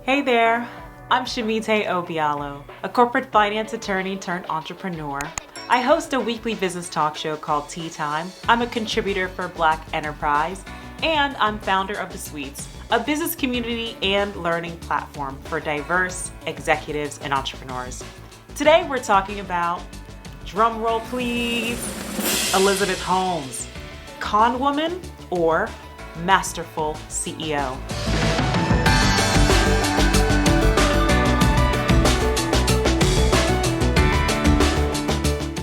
Hey there, I'm Shamite Obialo, a corporate finance attorney turned entrepreneur. I host a weekly business talk show called Tea Time. I'm a contributor for Black Enterprise, and I'm founder of The Suites, a business community and learning platform for diverse executives and entrepreneurs. Today we're talking about, drum roll please, Elizabeth Holmes, con woman or masterful CEO.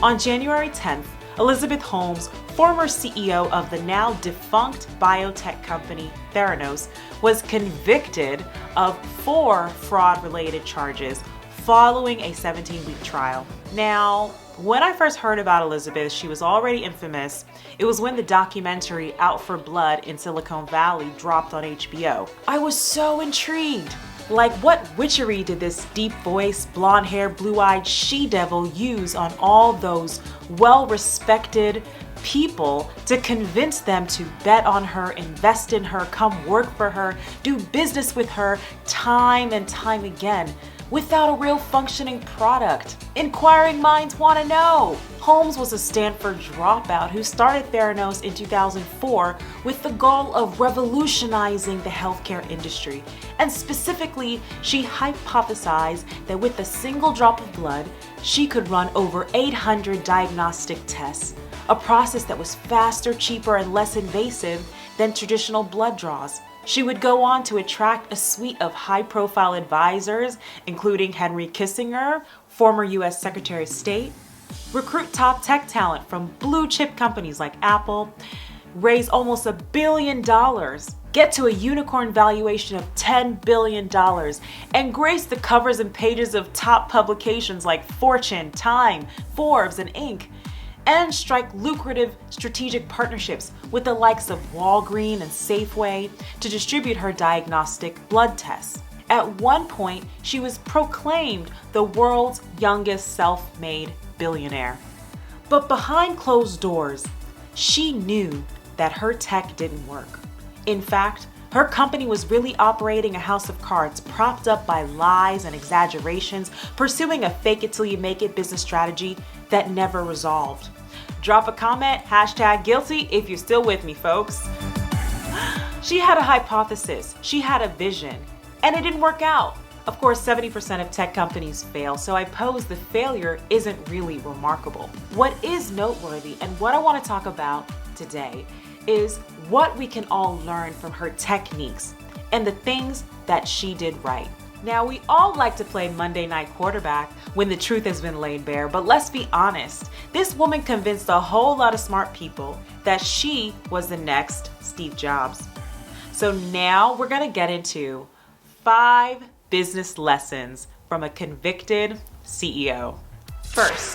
On January 10th, Elizabeth Holmes, former CEO of the now defunct biotech company Theranos, was convicted of 4 fraud-related charges following a 17-week trial. Now, when I first heard about Elizabeth, she was already infamous. It was when the documentary Out for Blood in Silicon Valley dropped on HBO. I was so intrigued. Like, what witchery did this deep-voiced, blonde-haired, blue-eyed she-devil use on all those well-respected people to convince them to bet on her, invest in her, come work for her, do business with her time and time again without a real functioning product? Inquiring minds want to know. Holmes was a Stanford dropout who started Theranos in 2004 with the goal of revolutionizing the healthcare industry. And specifically, she hypothesized that with a single drop of blood, she could run over 800 diagnostic tests, a process that was faster, cheaper, and less invasive than traditional blood draws. She would go on to attract a suite of high-profile advisors, including Henry Kissinger, former U.S. Secretary of State, recruit top tech talent from blue-chip companies like Apple, raise almost $1 billion, get to a unicorn valuation of $10 billion, and grace the covers and pages of top publications like Fortune, Time, Forbes, and Inc., and strike lucrative strategic partnerships with the likes of Walgreens and Safeway to distribute her diagnostic blood tests. At one point, she was proclaimed the world's youngest self-made billionaire. But behind closed doors, she knew that her tech didn't work. In fact, her company was really operating a house of cards propped up by lies and exaggerations, pursuing a fake-it-till-you-make-it business strategy that never resolved. Drop a comment, #guilty if you're still with me, folks. She had a hypothesis, she had a vision, and it didn't work out. Of course, 70% of tech companies fail, so I pose the failure isn't really remarkable. What is noteworthy, and what I want to talk about today, is what we can all learn from her techniques and the things that she did right. Now, we all like to play Monday night quarterback when the truth has been laid bare, but let's be honest, this woman convinced a whole lot of smart people that she was the next Steve Jobs. So now we're gonna get into 5 business lessons from a convicted CEO. First,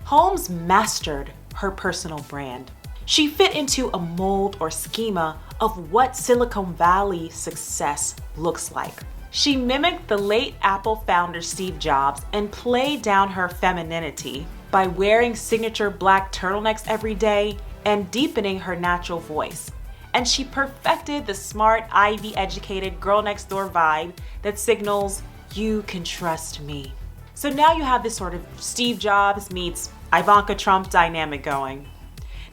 Holmes mastered her personal brand. She fit into a mold or schema of what Silicon Valley success looks like. She mimicked the late Apple founder Steve Jobs and played down her femininity by wearing signature black turtlenecks every day and deepening her natural voice. And she perfected the smart, Ivy-educated girl next door vibe that signals, "You can trust me." So now you have this sort of Steve Jobs meets Ivanka Trump dynamic going.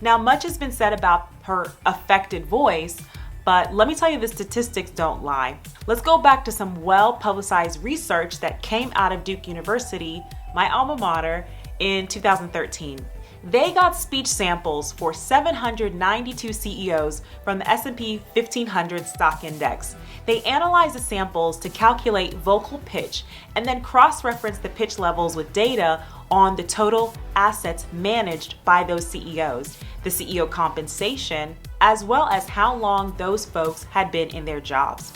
Now, much has been said about her affected voice, but let me tell you, the statistics don't lie. Let's go back to some well-publicized research that came out of Duke University, my alma mater, in 2013. They got speech samples for 792 CEOs from the S&P 1500 stock index. They analyzed the samples to calculate vocal pitch and then cross-reference the pitch levels with data on the total assets managed by those CEOs, the CEO compensation, as well as how long those folks had been in their jobs.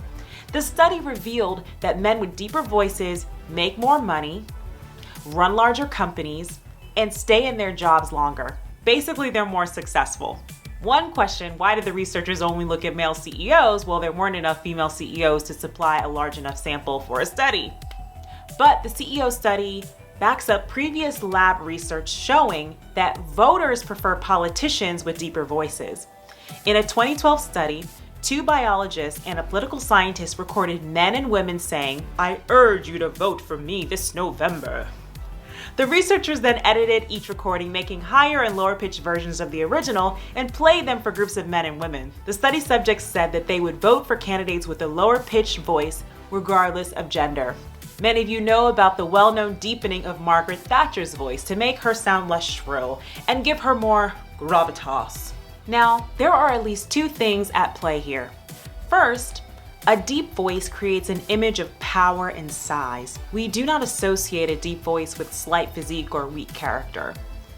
The study revealed that men with deeper voices make more money, run larger companies, and stay in their jobs longer. Basically, they're more successful. One question, why did the researchers only look at male CEOs? Well, there weren't enough female CEOs to supply a large enough sample for a study. But the CEO study backs up previous lab research showing that voters prefer politicians with deeper voices. In a 2012 study, 2 biologists and a political scientist recorded men and women saying, "I urge you to vote for me this November." The researchers then edited each recording, making higher and lower pitched versions of the original, and played them for groups of men and women. The study subjects said that they would vote for candidates with a lower pitched voice, regardless of gender. Many of you know about the well-known deepening of Margaret Thatcher's voice to make her sound less shrill and give her more gravitas. Now, there are at least 2 things at play here. First, a deep voice creates an image of power and size. We do not associate a deep voice with slight physique or weak character.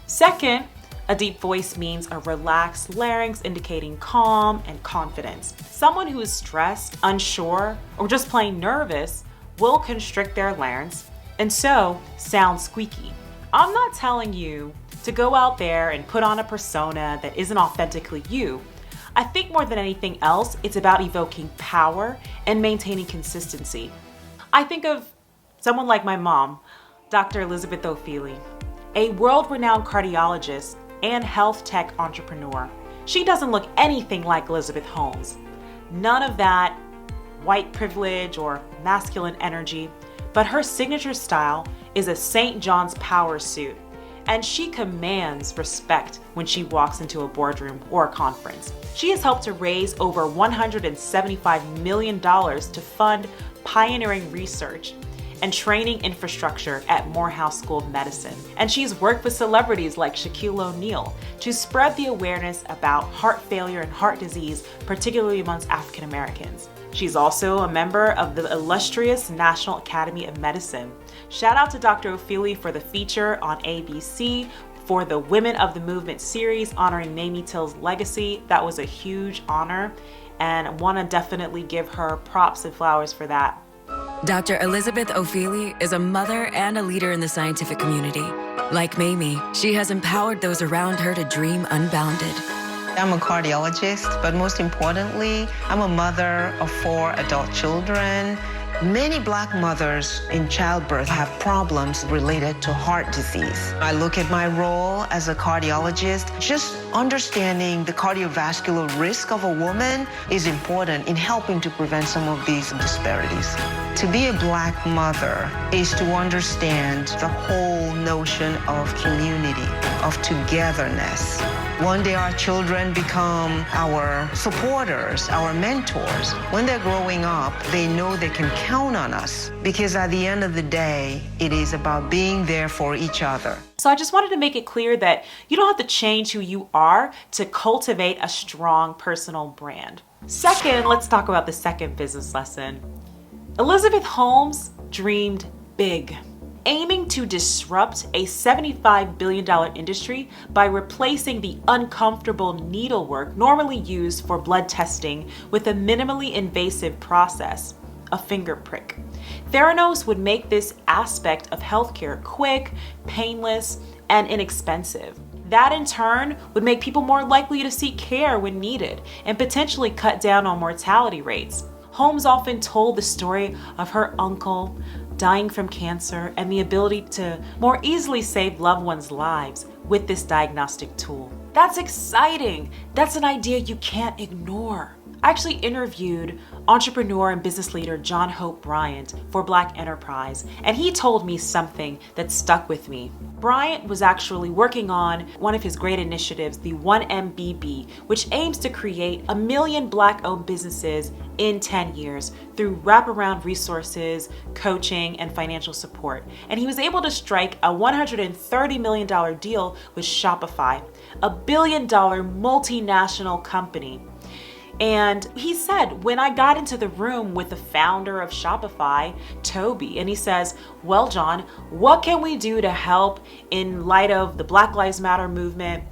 Second, a deep voice means a relaxed larynx indicating calm and confidence. Someone who is stressed, unsure, or just plain nervous will constrict their larynx and so sound squeaky. I'm not telling you to go out there and put on a persona that isn't authentically you. I think more than anything else, it's about evoking power and maintaining consistency. I think of someone like my mom, Dr. Elizabeth O'Feely, a world-renowned cardiologist and health tech entrepreneur. She doesn't look anything like Elizabeth Holmes. None of that white privilege or masculine energy, but her signature style is a St. John's power suit, and she commands respect when she walks into a boardroom or a conference. She has helped to raise over $175 million to fund pioneering research and training infrastructure at Morehouse School of Medicine. And she's worked with celebrities like Shaquille O'Neal to spread the awareness about heart failure and heart disease, particularly amongst African Americans. She's also a member of the illustrious National Academy of Medicine. Shout out to Dr. O'Feely for the feature on ABC for the Women of the Movement series honoring Mamie Till's legacy. That was a huge honor, and I want to definitely give her props and flowers for that. Dr. Elizabeth O'Feely is a mother and a leader in the scientific community. Like Mamie, she has empowered those around her to dream unbounded. I'm a cardiologist, but most importantly, I'm a mother of 4 adult children. Many Black mothers in childbirth have problems related to heart disease. I look at my role as a cardiologist, just understanding the cardiovascular risk of a woman is important in helping to prevent some of these disparities. To be a Black mother is to understand the whole notion of community, of togetherness. One day our children become our supporters, our mentors. When they're growing up, they know they can count on us because at the end of the day, it is about being there for each other. So I just wanted to make it clear that you don't have to change who you are to cultivate a strong personal brand. Second, let's talk about the second business lesson. Elizabeth Holmes dreamed big, aiming to disrupt a $75 billion industry by replacing the uncomfortable needlework normally used for blood testing with a minimally invasive process, a finger prick. Theranos would make this aspect of healthcare quick, painless, and inexpensive. That in turn would make people more likely to seek care when needed and potentially cut down on mortality rates. Holmes often told the story of her uncle dying from cancer and the ability to more easily save loved ones' lives with this diagnostic tool. That's exciting. That's an idea you can't ignore. I actually interviewed entrepreneur and business leader John Hope Bryant for Black Enterprise, and he told me something that stuck with me. Bryant was actually working on one of his great initiatives, the 1MBB, which aims to create 1 million Black-owned businesses in 10 years through wraparound resources, coaching, and financial support. And he was able to strike a $130 million deal with Shopify, a billion-dollar multinational company. And he said, when I got into the room with the founder of Shopify, Toby, and he says, well, John, what can we do to help in light of the Black Lives Matter movement?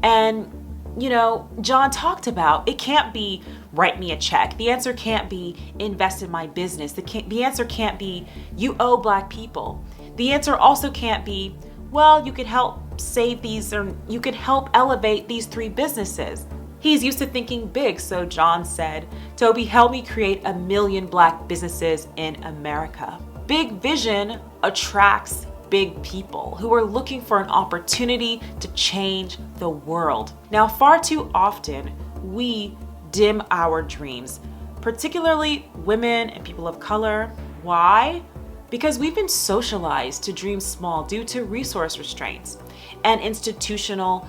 And, you know, John talked about, it can't be write me a check. The answer can't be invest in my business. The answer can't be you owe Black people. The answer also can't be, well, you could help save these, or you could help elevate these 3 businesses. He's used to thinking big, so John said, Toby, help me create 1 million Black businesses in America. Big vision attracts big people who are looking for an opportunity to change the world. Now, far too often, we dim our dreams, particularly women and people of color. Why? Because we've been socialized to dream small due to resource restraints and institutional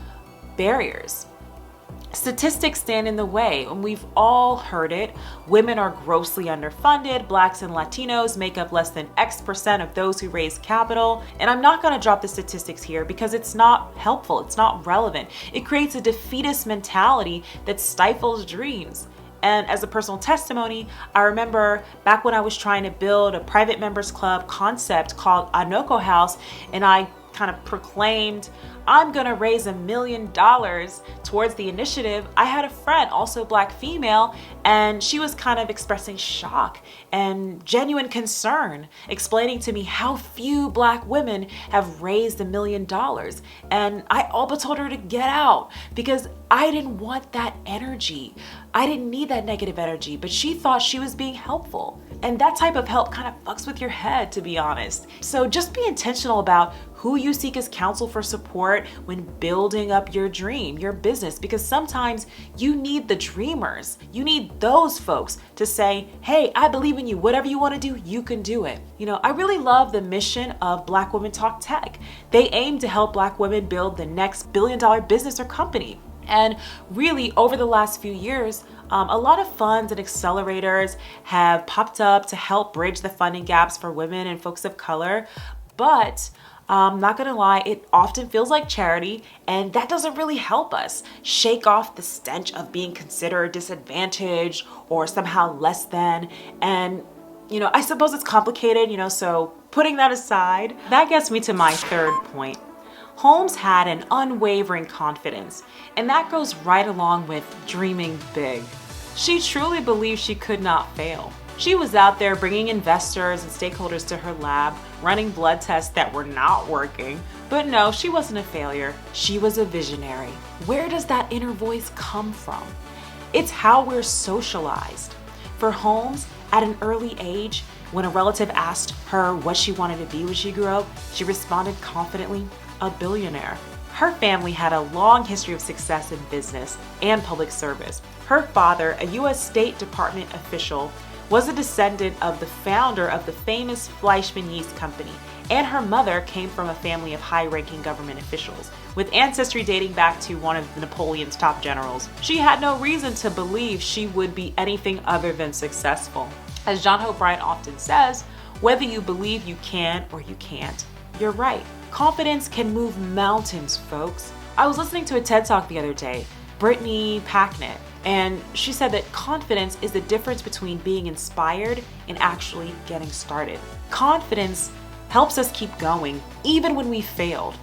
barriers. Statistics stand in the way, and we've all heard it. Women are grossly underfunded. Blacks and Latinos make up less than X% of those who raise capital. And I'm not going to drop the statistics here because it's not helpful. It's not relevant. It creates a defeatist mentality that stifles dreams. And as a personal testimony, I remember back when I was trying to build a private members club concept called Anoko House, and I kind of proclaimed, I'm gonna raise $1 million towards the initiative. I had a friend, also Black female, and she was kind of expressing shock and genuine concern, explaining to me how few Black women have raised $1 million. And I all but told her to get out because I didn't want that energy. I didn't need that negative energy, but she thought she was being helpful. And that type of help kind of fucks with your head, to be honest. So just be intentional about who you seek as counsel for support when building up your dream, your business, because sometimes you need the dreamers. You need those folks to say, hey, I believe in you. Whatever you want to do, you can do it. You know, I really love the mission of Black Women Talk Tech. They aim to help Black women build the next billion-dollar business or company. And really, over the last few years, a lot of funds and accelerators have popped up to help bridge the funding gaps for women and folks of color. But not gonna lie, it often feels like charity, and that doesn't really help us shake off the stench of being considered disadvantaged or somehow less than. And, you know, I suppose it's complicated, so putting that aside, that gets me to my third point. Holmes had an unwavering confidence, and that goes right along with dreaming big. She truly believed she could not fail. She was out there bringing investors and stakeholders to her lab, running blood tests that were not working. But no, she wasn't a failure. She was a visionary. Where does that inner voice come from? It's how we're socialized. For Holmes, at an early age, when a relative asked her what she wanted to be when she grew up, she responded confidently, a billionaire. Her family had a long history of success in business and public service. Her father, a U.S. State Department official, was a descendant of the founder of the famous Fleischmann Yeast Company, and her mother came from a family of high-ranking government officials, with ancestry dating back to one of Napoleon's top generals. She had no reason to believe she would be anything other than successful. As John Hope Bryant often says, whether you believe you can or you can't, you're right. Confidence can move mountains, folks. I was listening to a TED Talk the other day, Brittany Packnett, and she said that confidence is the difference between being inspired and actually getting started. Confidence helps us keep going, even when we failed.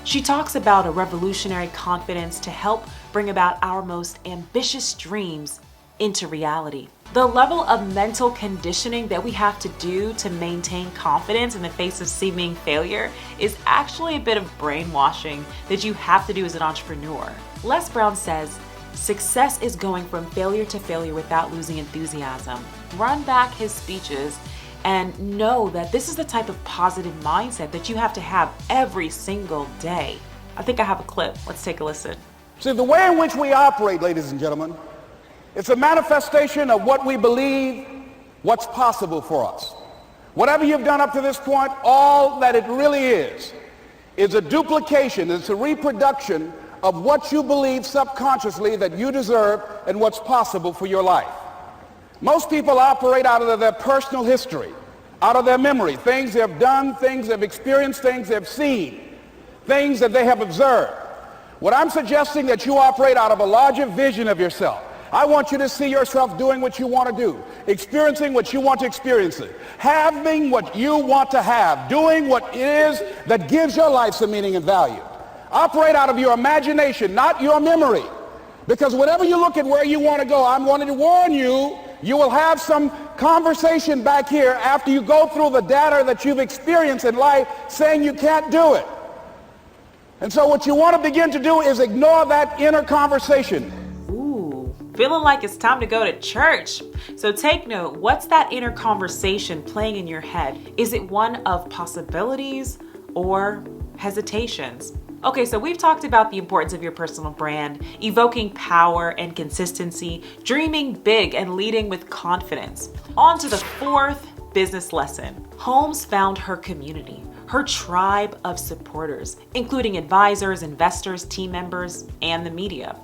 She talks about a revolutionary confidence to help bring about our most ambitious dreams into reality. The level of mental conditioning that we have to do to maintain confidence in the face of seeming failure is actually a bit of brainwashing that you have to do as an entrepreneur. Les Brown says, success is going from failure to failure without losing enthusiasm. Run back his speeches and know that this is the type of positive mindset that you have to have every single day. I think I have a clip. Let's take a listen. See, the way in which we operate, ladies and gentlemen, it's a manifestation of what we believe, what's possible for us. Whatever you've done up to this point, all that it really is a duplication, it's a reproduction of what you believe subconsciously that you deserve and what's possible for your life. Most people operate out of their personal history, out of their memory, things they've done, things they've experienced, things they've seen, things that they have observed. What I'm suggesting that you operate out of a larger vision of yourself. I want you to see yourself doing what you want to do, experiencing what you want to experience, having what you want to have, doing what it is that gives your life some meaning and value. Operate out of your imagination, not your memory. Because whenever you look at where you want to go, I'm wanting to warn you, you will have some conversation back here after you go through the data that you've experienced in life saying you can't do it. And so what you want to begin to do is ignore that inner conversation. Feeling like it's time to go to church. So take note, what's that inner conversation playing in your head? Is it one of possibilities or hesitations? Okay, so we've talked about the importance of your personal brand, evoking power and consistency, dreaming big and leading with confidence. On to the fourth business lesson. Holmes found her community, her tribe of supporters, including advisors, investors, team members, and the media.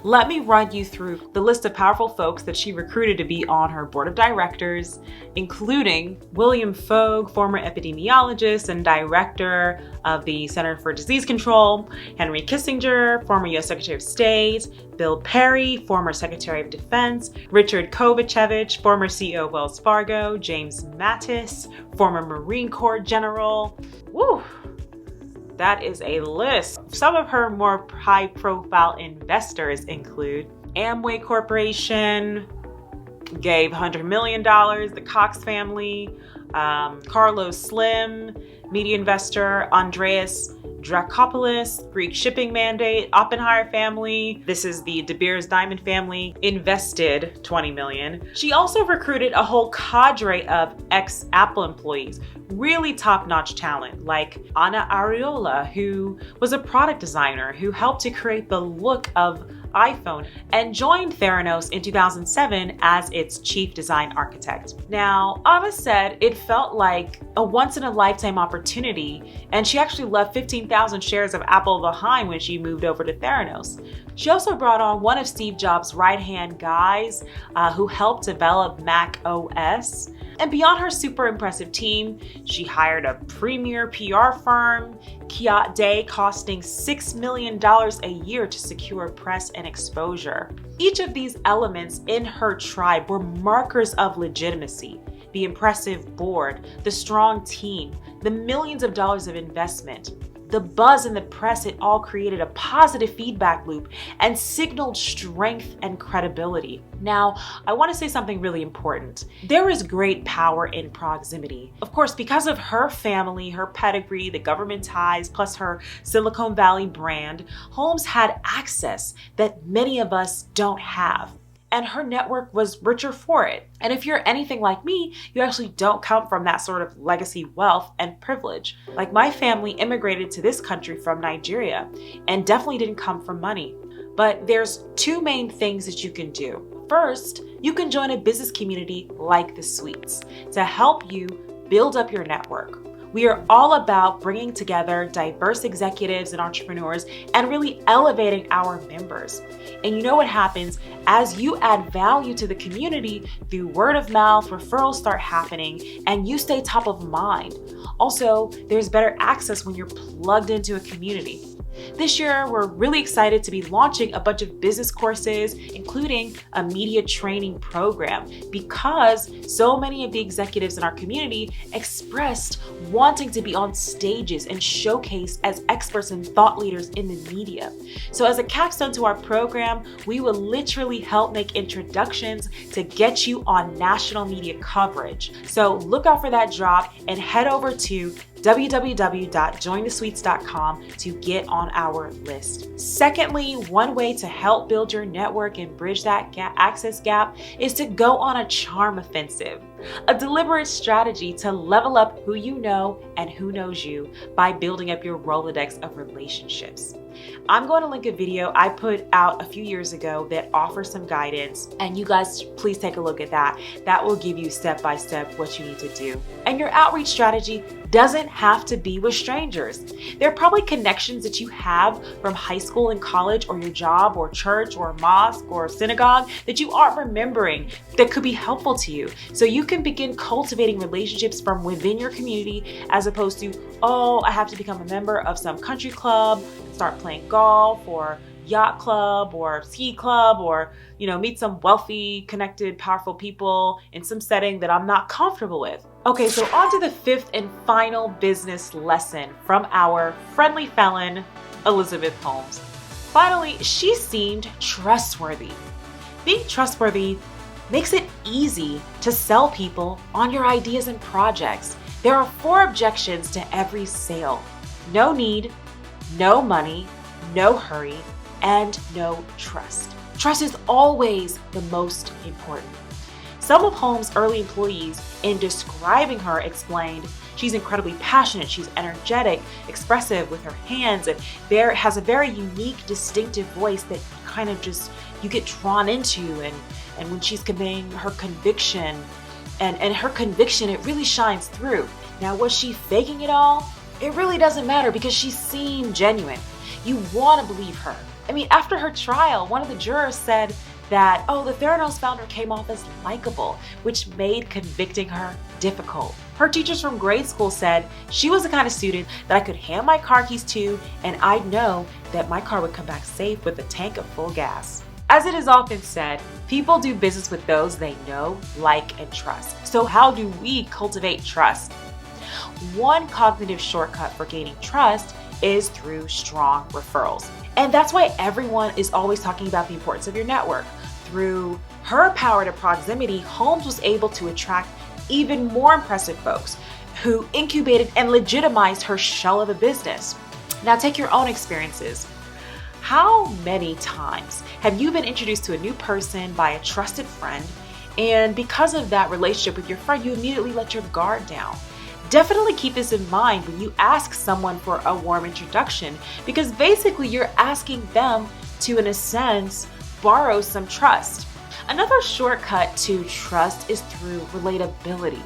Let me run you through the list of powerful folks that she recruited to be on her board of directors, including William Fogg, former epidemiologist and director of the Center for Disease Control, Henry Kissinger, former U.S. Secretary of State, Bill Perry, former Secretary of Defense, Richard Kovacevic, former CEO of Wells Fargo, James Mattis, former Marine Corps General. Woo! That is a list. Some of her more high-profile investors include Amway Corporation, gave $100 million, the Cox family, Carlos Slim, media investor, Andreas Dracopoulos, Greek shipping mandate, Oppenheimer family. This is the De Beers Diamond family, invested $20 million. She also recruited a whole cadre of ex-Apple employees, really top-notch talent, like Ana Ariola, who was a product designer who helped to create the look of iPhone and joined Theranos in 2007 as its chief design architect. Now, Ava said it felt like a once-in-a-lifetime opportunity, and she actually left 15,000 shares of Apple behind when she moved over to Theranos. She also brought on one of Steve Jobs' right-hand guys who helped develop Mac OS. And beyond her super impressive team, she hired a premier PR firm, Kiat Day, costing $6 million a year to secure press and exposure. Each of these elements in her tribe were markers of legitimacy: the impressive board, the strong team, the millions of dollars of investment. The buzz in the press, it all created a positive feedback loop and signaled strength and credibility. Now, I want to say something really important. There is great power in proximity. Of course, because of her family, her pedigree, the government ties, plus her Silicon Valley brand, Holmes had access that many of us don't have. And her network was richer for it. And if you're anything like me, you actually don't come from that sort of legacy wealth and privilege. Like, my family immigrated to this country from Nigeria and definitely didn't come from money. But there's two main things that you can do. First, you can join a business community like the Suites to help you build up your network. We are all about bringing together diverse executives and entrepreneurs and really elevating our members. And you know what happens as you add value to the community through word of mouth, referrals start happening, and you stay top of mind. Also, there's better access when you're plugged into a community. This year, we're really excited to be launching a bunch of business courses, including a media training program, because so many of the executives in our community expressed wanting to be on stages and showcased as experts and thought leaders in the media. So as a capstone to our program, we will literally help make introductions to get you on national media coverage. So look out for that drop and head over to www.jointhesuites.com to get on our list. Secondly, one way to help build your network and bridge that access gap is to go on a charm offensive, a deliberate strategy to level up who you know and who knows you by building up your Rolodex of relationships. I'm going to link a video I put out a few years ago that offers some guidance, and you guys please take a look at that. That will give you step by step what you need to do. And your outreach strategy doesn't have to be with strangers. There are probably connections that you have from high school and college, or your job, or church, or mosque, or synagogue that you aren't remembering that could be helpful to you. So you can begin cultivating relationships from within your community, as opposed to, oh, I have to become a member of some country club, start playing golf, or yacht club, or ski club, or meet some wealthy, connected, powerful people in some setting that I'm not comfortable with. Okay, so on to the fifth and final business lesson from our friendly felon, Elizabeth Holmes. Finally, she seemed trustworthy. Being trustworthy makes it easy to sell people on your ideas and projects. There are 4 objections to every sale: no need, no money, no hurry, and no trust. Trust is always the most important. Some of Holmes' early employees, in describing her, explained she's incredibly passionate, she's energetic, expressive with her hands, and has a very unique, distinctive voice that kind of just you get drawn into, and when she's conveying her conviction, and her conviction, it really shines through. Now, was she faking it all? It really doesn't matter because she seemed genuine. You want to believe her. I mean, after her trial, one of the jurors said that, the Theranos founder came off as likable, which made convicting her difficult. Her teachers from grade school said she was the kind of student that I could hand my car keys to, and I'd know that my car would come back safe with a tank of full gas. As it is often said, people do business with those they know, like, and trust. So how do we cultivate trust? One cognitive shortcut for gaining trust is through strong referrals. And that's why everyone is always talking about the importance of your network. Through her power to proximity, Holmes was able to attract even more impressive folks who incubated and legitimized her shell of a business. Now take your own experiences. How many times have you been introduced to a new person by a trusted friend, and because of that relationship with your friend, you immediately let your guard down? Definitely keep this in mind when you ask someone for a warm introduction, because basically you're asking them to, in a sense, borrow some trust. Another shortcut to trust is through relatability.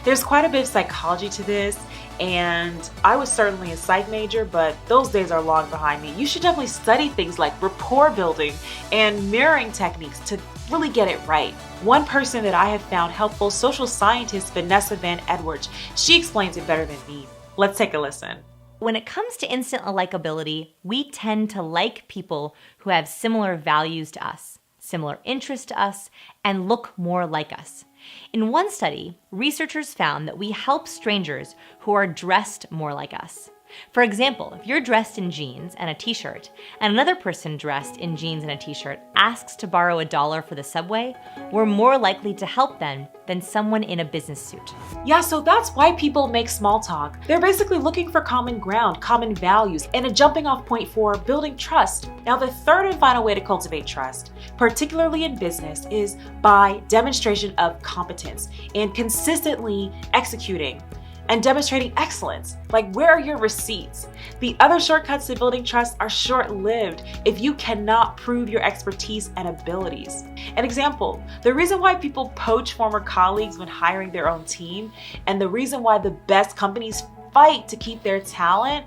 There's quite a bit of psychology to this, and I was certainly a psych major, but those days are long behind me. You should definitely study things like rapport building and mirroring techniques to really get it right. One person that I have found helpful, social scientist Vanessa Van Edwards. She explains it better than me. Let's take a listen. When it comes to instant likability, we tend to like people who have similar values to us, similar interests to us, and look more like us. In one study, researchers found that we help strangers who are dressed more like us. For example, if you're dressed in jeans and a t-shirt, and another person dressed in jeans and a t-shirt asks to borrow $1 for the subway, we're more likely to help them than someone in a business suit. Yeah, so that's why people make small talk. They're basically looking for common ground, common values, and a jumping off point for building trust. Now, the third and final way to cultivate trust, particularly in business, is by demonstration of competence and consistently executing and demonstrating excellence. Like, where are your receipts? The other shortcuts to building trust are short-lived if you cannot prove your expertise and abilities. An example, the reason why people poach former colleagues when hiring their own team, and the reason why the best companies fight to keep their talent,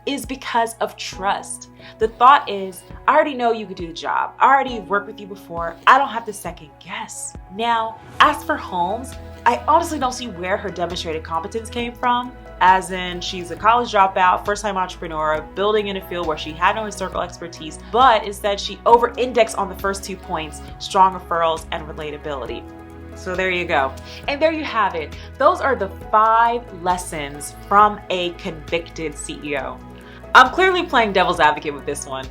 is because of trust. The thought is, I already know you could do the job. I already worked with you before. I don't have to second guess. Now, as for Holmes, I honestly don't see where her demonstrated competence came from, as in she's a college dropout, first-time entrepreneur, building in a field where she had no historical expertise, but instead she over-indexed on the first 2 points, strong referrals and relatability. So there you go. And there you have it. Those are the 5 lessons from a convicted CEO. I'm clearly playing devil's advocate with this one.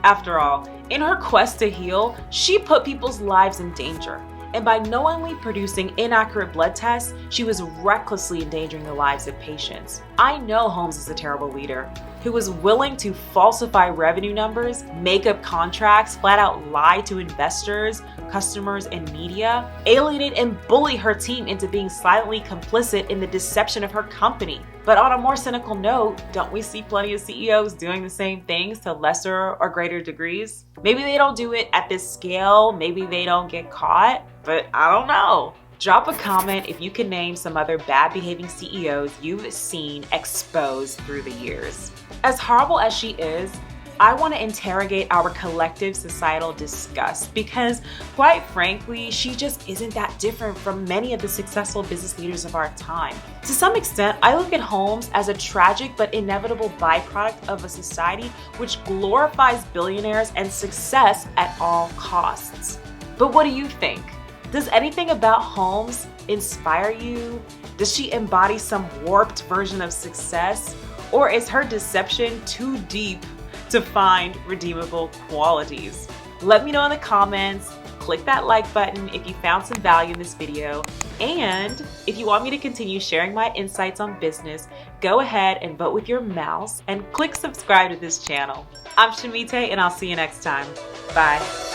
After all, in her quest to heal, she put people's lives in danger. And by knowingly producing inaccurate blood tests, she was recklessly endangering the lives of patients. I know Holmes is a terrible leader who was willing to falsify revenue numbers, make up contracts, flat out lie to investors, customers, and media, alienate and bully her team into being silently complicit in the deception of her company. But on a more cynical note, don't we see plenty of CEOs doing the same things to lesser or greater degrees? Maybe they don't do it at this scale, maybe they don't get caught, but I don't know. Drop a comment if you can name some other bad behaving CEOs you've seen exposed through the years. As horrible as she is, I want to interrogate our collective societal disgust because, quite frankly, she just isn't that different from many of the successful business leaders of our time. To some extent, I look at Holmes as a tragic but inevitable byproduct of a society which glorifies billionaires and success at all costs. But what do you think? Does anything about Holmes inspire you? Does she embody some warped version of success? Or is her deception too deep to find redeemable qualities? Let me know in the comments. Click that like button if you found some value in this video. And if you want me to continue sharing my insights on business, go ahead and vote with your mouse and click subscribe to this channel. I'm Shamite, and I'll see you next time. Bye.